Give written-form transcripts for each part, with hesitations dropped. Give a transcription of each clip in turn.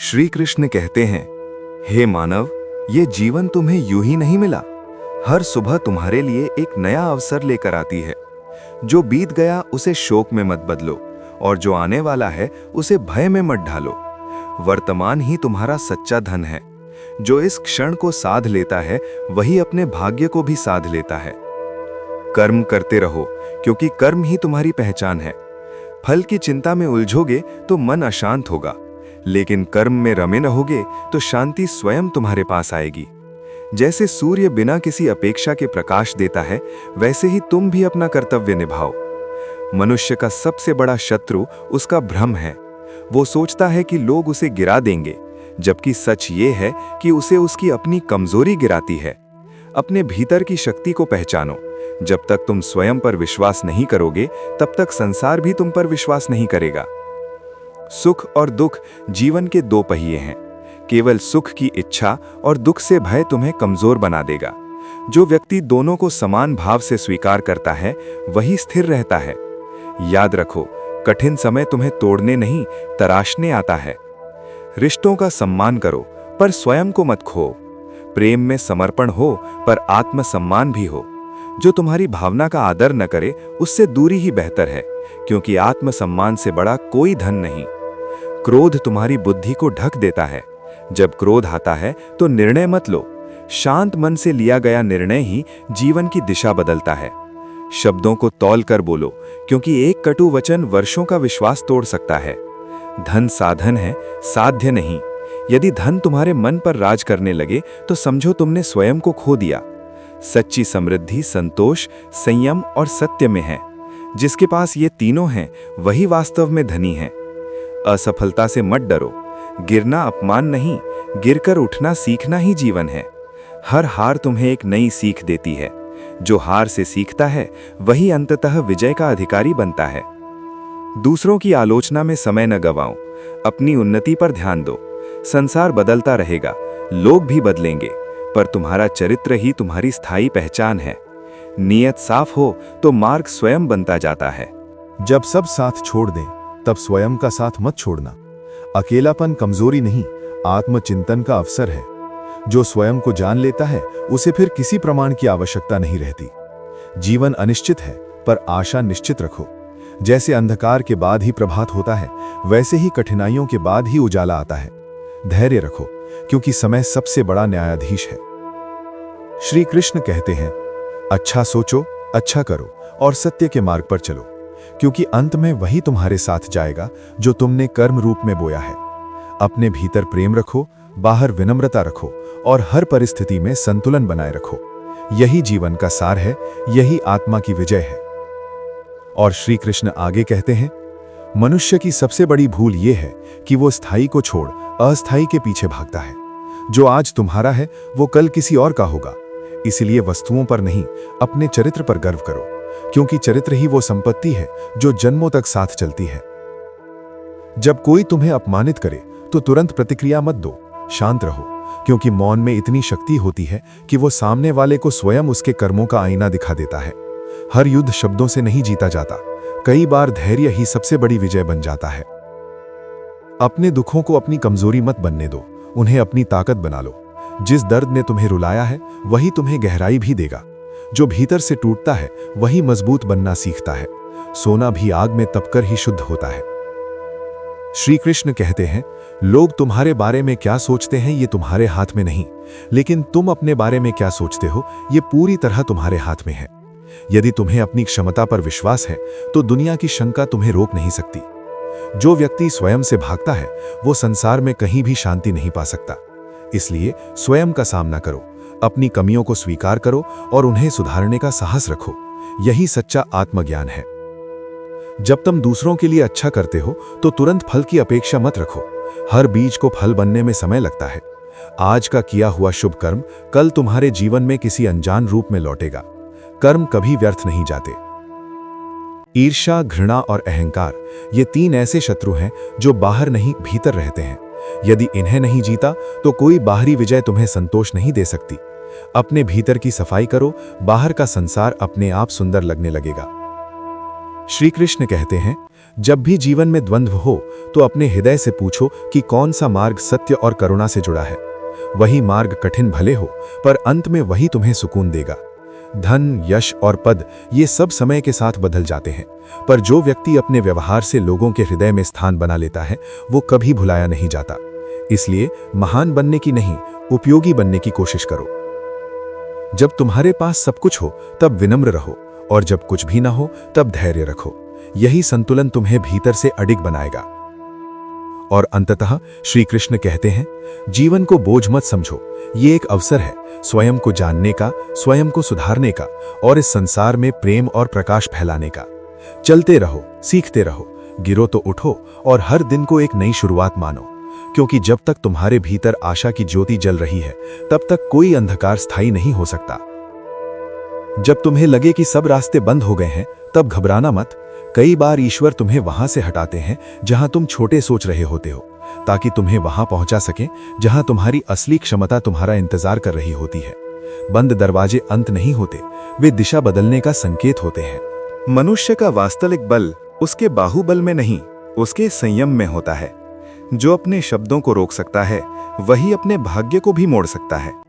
श्री कृष्ण कहते हैं, हे मानव, ये जीवन तुम्हें यूं ही नहीं मिला। हर सुबह तुम्हारे लिए एक नया अवसर लेकर आती है। जो बीत गया उसे शोक में मत बदलो और जो आने वाला है उसे भय में मत ढालो। वर्तमान ही तुम्हारा सच्चा धन है। जो इस क्षण को साध लेता है वही अपने भाग्य को भी साध लेता है। कर्म करते रहो, क्योंकि कर्म ही तुम्हारी पहचान है। फल की चिंता में उलझोगे तो मन अशांत होगा, लेकिन कर्म में रमे रहोगे तो शांति स्वयं तुम्हारे पास आएगी। जैसे सूर्य बिना किसी अपेक्षा के प्रकाश देता है, वैसे ही तुम भी अपना कर्तव्य निभाओ। मनुष्य का सबसे बड़ा शत्रु उसका भ्रम है। वो सोचता है कि लोग उसे गिरा देंगे, जबकि सच ये है कि उसे उसकी अपनी कमजोरी गिराती है। अपने भीतर की शक्ति को पहचानो। जब तक तुम स्वयं पर विश्वास नहीं करोगे, तब तक संसार भी तुम पर विश्वास नहीं करेगा। सुख और दुख जीवन के दो पहिए हैं। केवल सुख की इच्छा और दुख से भय तुम्हें कमजोर बना देगा। जो व्यक्ति दोनों को समान भाव से स्वीकार करता है, वही स्थिर रहता है। याद रखो, कठिन समय तुम्हें तोड़ने नहीं, तराशने आता है। रिश्तों का सम्मान करो, पर स्वयं को मत खो। प्रेम में समर्पण हो, पर आत्मसम्मान भी हो। जो तुम्हारी भावना का आदर न करे, उससे दूरी ही बेहतर है, क्योंकि आत्मसम्मान से बड़ा कोई धन नहीं। क्रोध तुम्हारी बुद्धि को ढक देता है। जब क्रोध आता है तो निर्णय मत लो। शांत मन से लिया गया निर्णय ही जीवन की दिशा बदलता है। शब्दों को तौल कर बोलो, क्योंकि एक कटु वचन वर्षों का विश्वास तोड़ सकता है। धन साधन है, साध्य नहीं। यदि धन तुम्हारे मन पर राज करने लगे तो समझो तुमने स्वयं को खो दिया। सच्ची समृद्धि संतोष, संयम और सत्य में है। जिसके पास ये तीनों हैं, वही वास्तव में धनी है। असफलता से मत डरो। गिरना अपमान नहीं, गिरकर उठना सीखना ही जीवन है। हर हार तुम्हें एक नई सीख देती है। जो हार से सीखता है, वही अंततः विजय का अधिकारी बनता है। दूसरों की आलोचना में समय न गवाओ। अपनी उन्नति पर ध्यान दो। संसार बदलता रहेगा, लोग भी बदलेंगे, पर तुम्हारा चरित्र ही तुम्हारी स्थायी पहचान है। नियत साफ हो तो मार्ग स्वयं बनता जाता है। जब सब साथ छोड़ दें, तब स्वयं का साथ मत छोड़ना। अकेलापन कमजोरी नहीं, आत्मचिंतन का अवसर है। जो स्वयं को जान लेता है, उसे फिर किसी प्रमाण की आवश्यकता नहीं रहती। जीवन अनिश्चित है, पर आशा निश्चित रखो। जैसे अंधकार के बाद ही प्रभात होता है, वैसे ही कठिनाइयों के बाद ही उजाला आता है। धैर्य रखो, क्योंकि समय सबसे बड़ा न्यायाधीश है। श्री कृष्ण कहते हैं, अच्छा सोचो, अच्छा करो और सत्य के मार्ग पर चलो, क्योंकि अंत में वही तुम्हारे साथ जाएगा जो तुमने कर्म रूप में बोया है। अपने भीतर प्रेम रखो, बाहर विनम्रता रखो और हर परिस्थिति में संतुलन बनाए रखो। यही जीवन का सार है, यही आत्मा की विजय है। और श्री कृष्ण आगे कहते हैं, मनुष्य की सबसे बड़ी भूल यह है कि वो स्थायी को छोड़ अस्थायी के पीछे भागता है। जो आज तुम्हारा है, वो कल किसी और का होगा। इसलिए वस्तुओं पर नहीं, अपने चरित्र पर गर्व करो, क्योंकि चरित्र ही वो संपत्ति है जो जन्मों तक साथ चलती है। जब कोई तुम्हें अपमानित करे तो तुरंत प्रतिक्रिया मत दो, शांत रहो, क्योंकि मौन में इतनी शक्ति होती है कि वो सामने वाले को स्वयं उसके कर्मों का आईना दिखा देता है। हर युद्ध शब्दों से नहीं जीता जाता, कई बार धैर्य ही सबसे बड़ी विजय बन जाता है। अपने दुखों को अपनी कमजोरी मत बनने दो, उन्हें अपनी ताकत बना लो। जिस दर्द ने तुम्हें रुलाया है, वही तुम्हें गहराई भी देगा। जो भीतर से टूटता है, वही मजबूत बनना सीखता है। सोना भी आग में तपकर ही शुद्ध होता है। श्री कृष्ण कहते हैं, लोग तुम्हारे बारे में क्या सोचते हैं ये तुम्हारे हाथ में नहीं, लेकिन तुम अपने बारे में क्या सोचते हो ये पूरी तरह तुम्हारे हाथ में है। यदि तुम्हें अपनी क्षमता पर विश्वास है, तो दुनिया की शंका तुम्हें रोक नहीं सकती। जो व्यक्ति स्वयं से भागता है, वो संसार में कहीं भी शांति नहीं पा सकता। इसलिए स्वयं का सामना करो, अपनी कमियों को स्वीकार करो और उन्हें सुधारने का साहस रखो। यही सच्चा आत्मज्ञान है। जब तुम दूसरों के लिए अच्छा करते हो, तो तुरंत फल की अपेक्षा मत रखो। हर बीज को फल बनने में समय लगता है। आज का किया हुआ शुभ कर्म कल तुम्हारे जीवन में किसी अनजान रूप में लौटेगा। कर्म कभी व्यर्थ नहीं जाते। ईर्ष्या, घृणा और अहंकार, ये तीन ऐसे शत्रु हैं जो बाहर नहीं भीतर रहते हैं। यदि इन्हें नहीं जीता तो कोई बाहरी विजय तुम्हें संतोष नहीं दे सकती। अपने भीतर की सफाई करो, बाहर का संसार अपने आप सुंदर लगने लगेगा। श्री कृष्ण कहते हैं, जब भी जीवन में द्वंद्व हो तो अपने हृदय से पूछो कि कौन सा मार्ग सत्य और करुणा से जुड़ा है। वही मार्ग कठिन भले हो, पर अंत में वही तुम्हें सुकून देगा। धन, यश और पद ये सब समय के साथ बदल जाते हैं, पर जो व्यक्ति अपने व्यवहार से लोगों के हृदय में स्थान बना लेता है वो कभी भुलाया नहीं जाता। इसलिए महान बनने की नहीं, उपयोगी बनने की कोशिश करो। जब तुम्हारे पास सब कुछ हो तब विनम्र रहो, और जब कुछ भी ना हो तब धैर्य रखो। यही संतुलन तुम्हें भीतर से अडिग बनाएगा। और अंततः श्री कृष्ण कहते हैं, जीवन को बोझ मत समझो, ये एक अवसर है स्वयं को जानने का, स्वयं को सुधारने का और इस संसार में प्रेम और प्रकाश फैलाने का। चलते रहो, सीखते रहो, गिरो तो उठो और हर दिन को एक नई शुरुआत मानो, क्योंकि जब तक तुम्हारे भीतर आशा की ज्योति जल रही है तब तक कोई अंधकार स्थायी नहीं हो सकता। जब तुम्हें लगे कि सब रास्ते बंद हो गए हैं तब घबराना मत। कई बार ईश्वर तुम्हें वहां से हटाते हैं जहां तुम छोटे सोच रहे होते हो, ताकि तुम्हें वहां पहुंचा सके जहां तुम्हारी असली क्षमता तुम्हारा इंतजार कर रही होती है। बंद दरवाजे अंत नहीं होते, वे दिशा बदलने का संकेत होते हैं। मनुष्य का वास्तविक बल उसके बाहुबल में नहीं, उसके संयम में होता है। जो अपने शब्दों को रोक सकता है वही अपने भाग्य को भी मोड़ सकता है।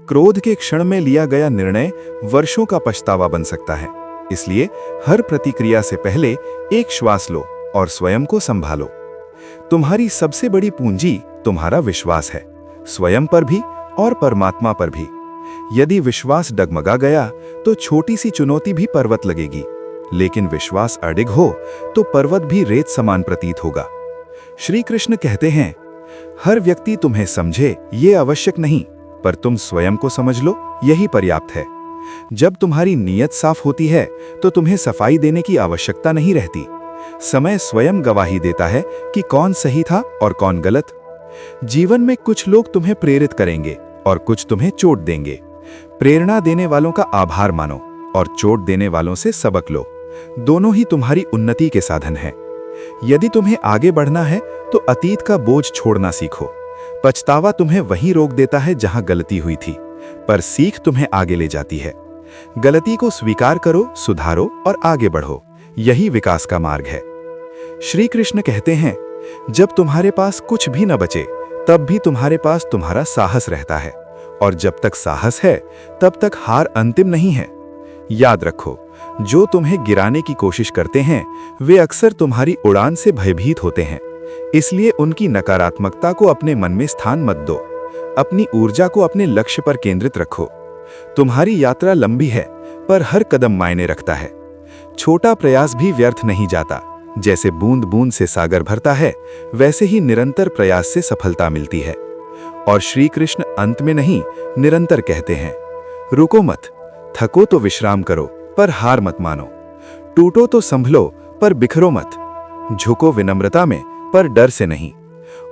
क्रोध के क्षण में लिया गया निर्णय वर्षों का पछतावा बन सकता है। इसलिए हर प्रतिक्रिया से पहले एक श्वास लो और स्वयं को संभालो। तुम्हारी सबसे बड़ी पूंजी तुम्हारा विश्वास है, स्वयं पर भी और परमात्मा पर भी। यदि विश्वास डगमगा गया तो छोटी सी चुनौती भी पर्वत लगेगी, लेकिन विश्वास अडिग हो तो पर्वत भी रेत समान प्रतीत होगा। श्री कृष्ण कहते हैं, हर व्यक्ति तुम्हें समझे ये आवश्यक नहीं, पर तुम स्वयं को समझ लो, यही पर्याप्त है। जब तुम्हारी नीयत साफ होती है तो तुम्हें सफाई देने की आवश्यकता नहीं रहती। समय स्वयं गवाही देता है कि कौन सही था और कौन गलत। जीवन में कुछ लोग तुम्हें प्रेरित करेंगे और कुछ तुम्हें चोट देंगे। प्रेरणा देने वालों का आभार मानो और चोट देने वालों से सबक लो। दोनों ही तुम्हारी उन्नति के साधन हैं। यदि तुम्हें आगे बढ़ना है तो अतीत का बोझ छोड़ना सीखो। पछतावा तुम्हें वहीं रोक देता है जहां गलती हुई थी, पर सीख तुम्हें आगे ले जाती है। गलती को स्वीकार करो, सुधारो और आगे बढ़ो, यही विकास का मार्ग है। श्री कृष्ण कहते हैं, जब तुम्हारे पास कुछ भी न बचे तब भी तुम्हारे पास तुम्हारा साहस रहता है, और जब तक साहस है तब तक हार अंतिम नहीं है। याद रखो, जो तुम्हें गिराने की कोशिश करते हैं वे अक्सर तुम्हारी उड़ान से भयभीत होते हैं। इसलिए उनकी नकारात्मकता को अपने मन में स्थान मत दो। अपनी ऊर्जा को अपने लक्ष्य पर केंद्रित रखो। तुम्हारी यात्रा लंबी है, पर हर कदम मायने रखता है। छोटा प्रयास भी व्यर्थ नहीं जाता। जैसे बूंद बूंद से सागर भरता है, वैसे ही निरंतर प्रयास से सफलता मिलती है। और श्री कृष्ण अंत में नहीं, निरंतर कहते हैं, रुको मत, थको तो विश्राम करो, पर हार मत मानो। टूटो तो संभलो, पर बिखरो मत। झुको विनम्रता में, पर डर से नहीं।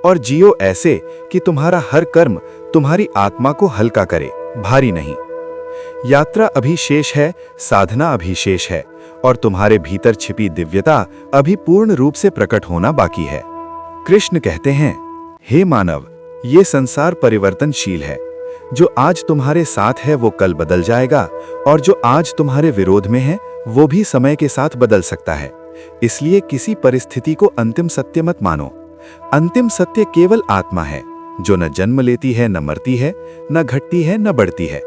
और जियो ऐसे कि तुम्हारा हर कर्म तुम्हारी आत्मा को हल्का करे, भारी नहीं। यात्रा अभी शेष है, साधना अभी शेष है, और तुम्हारे भीतर छिपी दिव्यता अभी पूर्ण रूप से प्रकट होना बाकी है। कृष्ण कहते हैं, हे मानव, ये संसार परिवर्तनशील है। जो आज तुम्हारे साथ है वो कल बदल जाएगा, और जो आज तुम्हारे विरोध में है वो भी समय के साथ बदल सकता है। इसलिए किसी परिस्थिति को अंतिम सत्य मत मानो। अंतिम सत्य केवल आत्मा है, जो न जन्म लेती है, न मरती है, न घटती है, न बढ़ती है।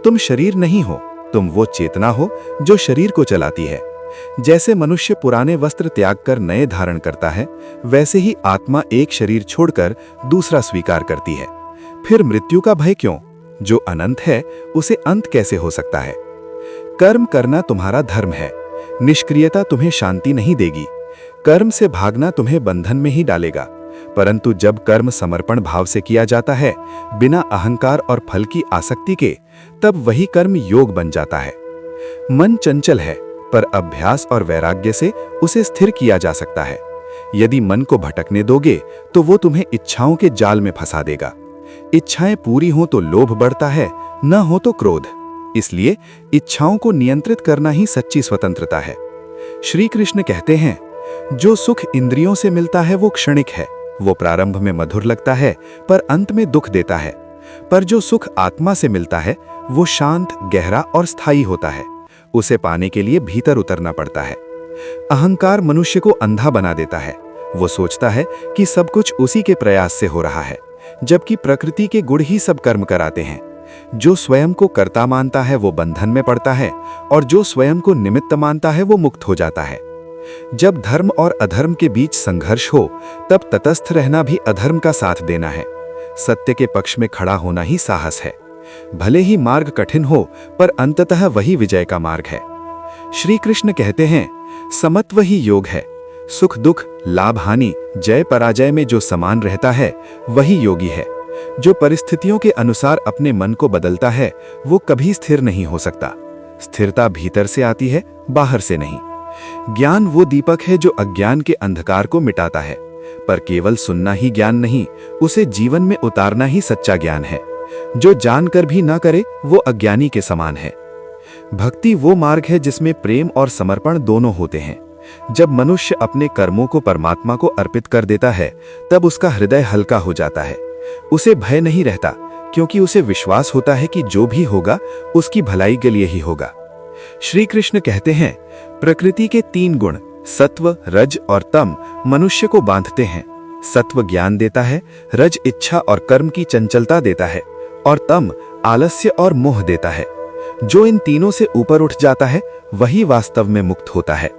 तुम शरीर नहीं हो, तुम वो चेतना हो जो शरीर को चलाती है। जैसे मनुष्य पुराने वस्त्र त्याग कर नए धारण करता है, वैसे ही आत्मा एक शरीर छोड़कर दूसरा स्वीकार करती है। फिर मृत्यु का भय क्यों? जो अनंत है उसे अंत कैसे हो सकता है? कर्म करना तुम्हारा धर्म है। निष्क्रियता तुम्हें शांति नहीं देगी। कर्म से भागना तुम्हें बंधन में ही डालेगा। परंतु जब कर्म समर्पण भाव से किया जाता है, बिना अहंकार और फल की आसक्ति के, तब वही कर्म योग बन जाता है। मन चंचल है, पर अभ्यास और वैराग्य से उसे स्थिर किया जा सकता है। यदि मन को भटकने दोगे तो वो तुम्हें इच्छाओं के जाल में फंसा देगा। इच्छाएं पूरी हो तो लोभ बढ़ता है, न हो तो क्रोध। इसलिए इच्छाओं को नियंत्रित करना ही सच्ची स्वतंत्रता है। श्री कृष्ण कहते हैं, जो सुख इंद्रियों से मिलता है वो क्षणिक है। वो प्रारंभ में मधुर लगता है, पर अंत में दुख देता है। पर जो सुख आत्मा से मिलता है वो शांत, गहरा और स्थायी होता है। उसे पाने के लिए भीतर उतरना पड़ता है। अहंकार मनुष्य को अंधा बना देता है। वो सोचता है कि सब कुछ उसी के प्रयास से हो रहा है, जबकि प्रकृति के गुण ही सब कर्म कराते हैं। जो स्वयं को कर्ता मानता है वो बंधन में पड़ता है, और जो स्वयं को निमित्त मानता है वो मुक्त हो जाता है। जब धर्म और अधर्म के बीच संघर्ष हो, तब तटस्थ रहना भी अधर्म का साथ देना है। सत्य के पक्ष में खड़ा होना ही साहस है। भले ही मार्ग कठिन हो, पर अंततः वही विजय का मार्ग है। श्री कृष्ण कहते हैं, समत्व ही योग है। सुख दुख, लाभ हानि, जय पराजय में जो समान रहता है वही योगी है। जो परिस्थितियों के अनुसार अपने मन को बदलता है वो कभी स्थिर नहीं हो सकता। स्थिरता भीतर से आती है, बाहर से नहीं। ज्ञान वो दीपक है जो अज्ञान के अंधकार को मिटाता है, पर केवल सुनना ही ज्ञान नहीं, उसे जीवन में उतारना ही सच्चा ज्ञान है। जो जानकर भी ना करे वो अज्ञानी के समान है। भक्ति वो मार्ग है जिसमें प्रेम और समर्पण दोनों होते हैं। जब मनुष्य अपने कर्मों को परमात्मा को अर्पित कर देता है, तब उसका हृदय हल्का हो जाता है। उसे भय नहीं रहता, क्योंकि उसे विश्वास होता है कि जो भी होगा उसकी भलाई के लिए ही होगा। श्री कृष्ण कहते हैं, प्रकृति के 3 गुण सत्व, रज और तम मनुष्य को बांधते हैं। सत्व ज्ञान देता है, रज इच्छा और कर्म की चंचलता देता है, और तम आलस्य और मोह देता है। जो इन तीनों से ऊपर उठ जाता है वही वास्तव में मुक्त होता है।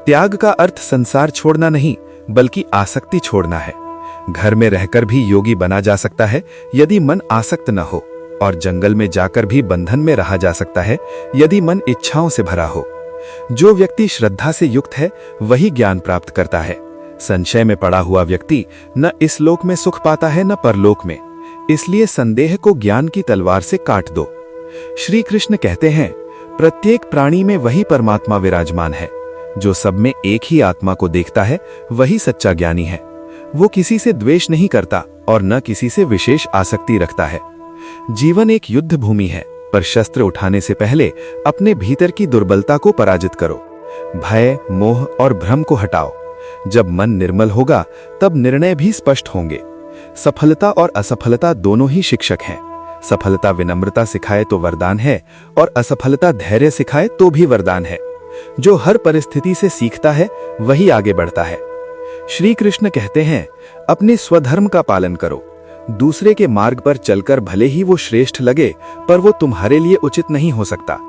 त्याग का अर्थ संसार छोड़ना नहीं, बल्कि आसक्ति छोड़ना है। घर में रहकर भी योगी बना जा सकता है यदि मन आसक्त न हो, और जंगल में जाकर भी बंधन में रहा जा सकता है यदि मन इच्छाओं से भरा हो। जो व्यक्ति श्रद्धा से युक्त है वही ज्ञान प्राप्त करता है। संशय में पड़ा हुआ व्यक्ति न इस लोक में सुख पाता है न परलोक में। इसलिए संदेह को ज्ञान की तलवार से काट दो। श्री कृष्ण कहते हैं, प्रत्येक प्राणी में वही परमात्मा विराजमान है। जो सब में एक ही आत्मा को देखता है वही सच्चा ज्ञानी है। वो किसी से द्वेष नहीं करता और न किसी से विशेष आसक्ति रखता है। जीवन एक युद्ध भूमि है, पर शस्त्र उठाने से पहले अपने भीतर की दुर्बलता को पराजित करो। भय, मोह और भ्रम को हटाओ। जब मन निर्मल होगा तब निर्णय भी स्पष्ट होंगे। सफलता और असफलता दोनों ही शिक्षक हैं। सफलता विनम्रता सिखाए तो वरदान है, और असफलता धैर्य सिखाए तो भी वरदान है। जो हर परिस्थिति से सीखता है वही आगे बढ़ता है। श्री कृष्ण कहते हैं, अपने स्वधर्म का पालन करो। दूसरे के मार्ग पर चलकर भले ही वो श्रेष्ठ लगे, पर वो तुम्हारे लिए उचित नहीं हो सकता।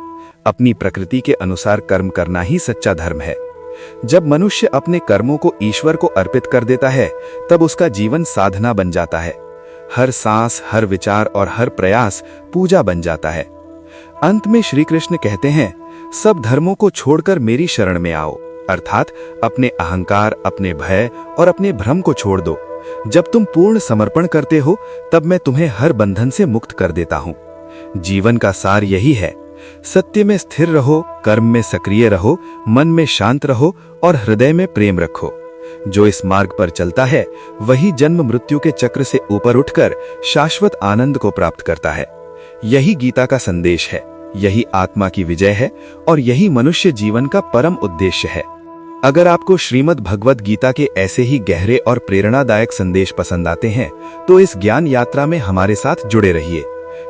अपनी प्रकृति के अनुसार कर्म करना ही सच्चा धर्म है। जब मनुष्य अपने कर्मों को ईश्वर को अर्पित कर देता है, तब उसका जीवन साधना बन जाता है। हर सांस, हर विचार और हर प्रयास पूजा बन जाता है। अंत में श्री कृष्ण कहते हैं, सब धर्मों को छोड़कर मेरी शरण में आओ, अर्थात अपने अहंकार, अपने भय और अपने भ्रम को छोड़ दो। जब तुम पूर्ण समर्पण करते हो तब मैं तुम्हें हर बंधन से मुक्त कर देता हूँ। जीवन का सार यही है, सत्य में स्थिर रहो, कर्म में सक्रिय रहो, मन में शांत रहो और हृदय में प्रेम रखो। जो इस मार्ग पर चलता है वही जन्म मृत्यु के चक्र से ऊपर उठकर शाश्वत आनंद को प्राप्त करता है। यही गीता का संदेश है, यही आत्मा की विजय है और यही मनुष्य जीवन का परम उद्देश्य है। अगर आपको श्रीमद् भगवद गीता के ऐसे ही गहरे और प्रेरणादायक संदेश पसंद आते हैं तो इस ज्ञान यात्रा में हमारे साथ जुड़े रहिए।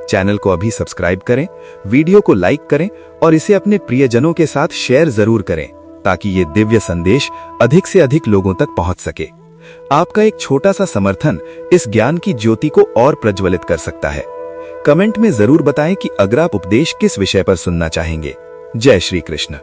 चैनल को अभी सब्सक्राइब करें, वीडियो को लाइक करें और इसे अपने प्रियजनों के साथ शेयर जरूर करें, ताकि ये दिव्य संदेश अधिक से अधिक लोगों तक पहुंच सके। आपका एक छोटा सा समर्थन इस ज्ञान की ज्योति को और प्रज्वलित कर सकता है। कमेंट में जरूर बताएं कि अगर आप उपदेश किस विषय पर सुनना चाहेंगे। जय श्री कृष्ण।